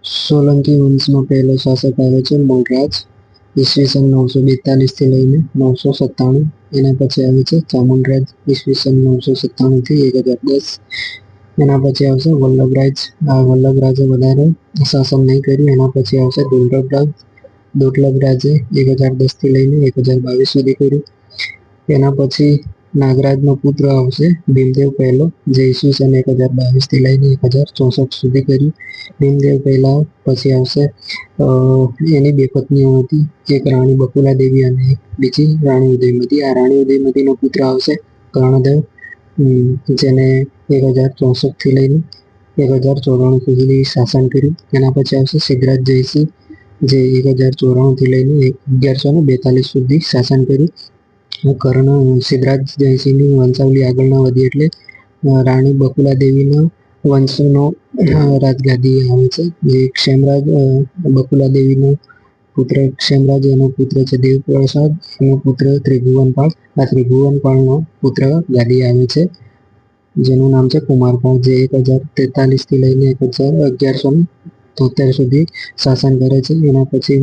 સોલંકી વંશનો પહેલો શાસક આવે છે મૂળરાજ, ઈસવીસન 942 થી લઈને 997. એના પછી આવે છે ચામુંડરાજ, ઈસવીસન 997 થી 1010. એના પછી આવશે વલ્લભરાજ. આ વલ્લભરાજે વધારે શાસન નહીં કર્યું. એના પછી આવશે દુર્લભરાજ. દુર્લભરાજે 1010 થી લઈને 1022 સુધી કર્યું. એના પછી નાગરાજનો પુત્ર આવશે ભીમદેવ પહેલો, જે ઈસવીસન 1022 થી લઈને 1064 સુધી કર્યું. ભીમદેવ પહેલા પછી આવશે એની બે પત્નીઓ હતી, એક રાણી બકુલા દેવી અને એક બીજી રાણી ઉદયમતી. આ રાણી ઉદયમતીનો પુત્ર આવશે કર્ણદેવ, જેને 1064 થી લઈને 1094 સુધી શાસન કર્યું. એના પછી આવશે સિદ્ધરાજ જયસિંહ, જે 1094 થી લઈને 1142 સુધી શાસન કર્યું. સિદ્ધરાજ જયસિંહની વંશાવલી આગળ ના વધી એટલે રાણી બકુલા દેવીના વંશનો રાજગાદી આવે છે, જે ક્ષેમરાજ બકુલા દેવીનો પુત્ર ક્ષેમરાજ, એનો પુત્ર છે દેવપ્રસાદ, એનો પુત્ર ત્રિભુવનપાળ. આ ત્રિભુવનપાળનો પુત્ર ગાદી આવે છે, જેનું નામ છે કુમારપાળ, જે 1043 થી લઈને 1173 સુધી શાસન કરે છે. એના પછી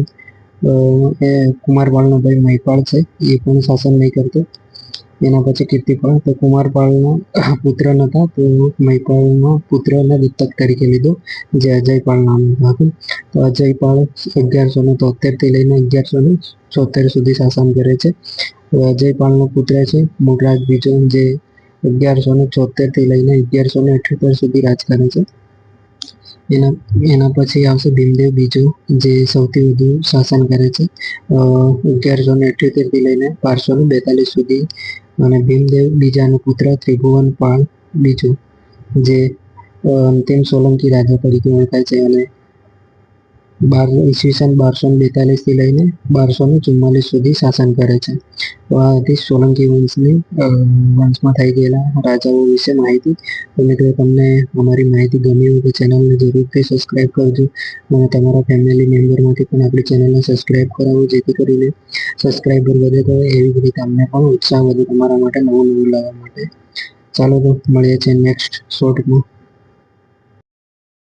એ કુમારપાળનો ભાઈ મહિપાળ છે, એ પણ શાસન નહીં કરતો. એના પછી કીર્તિપાળ. તો કુમારપાળના પુત્ર નતા, તો મહિપાળનો પુત્રને દત્તક તરીકે લીધો, જે અજયપાળ નામનો હતો. તો અજયપાળ 1173 થી લઈને 1174 સુધી શાસન કરે છે. અજયપાળનો પુત્ર છે મૂળરાજ બીજો, જે 1174 થી લઈને 1178 સુધી રાજ કરે છે. એના પછી આવશે ભીમદેવ બીજો, જે સૌથી વધુ શાસન કરે છે 1178 થી લઈને 1242 સુધી. અને ભીમદેવ બીજાનો પુત્ર ત્રિભુવનપાળ બીજો, જે અંતિમ સોલંકી રાજા તરીકે ઓળખાય છે અને ઈસવીસન 1242 થી લઈને 1244 સુધી શાસન કરે છે. તો આ હતી સોલંકી વંશમાં થઈ ગયેલા રાજાઓ વિશે માહિતી. તો મિત્રો, તમને અમારી માહિતી ગમી હોય તો ચેનલને જરૂરથી સબસ્ક્રાઈબ કરજો અને તમારા ફેમિલી મેમ્બરમાંથી પણ આપણી ચેનલને સબસ્ક્રાઈબ કરાવો, જેથી કરીને સબસ્ક્રાઈબર વધે તો એવી જ રીતે અમને પણ ઉત્સાહ વધે તમારા માટે નવું લાવવા માટે. ચાલો તો મળીએ છીએ નેક્સ્ટ શોર્ટમાં.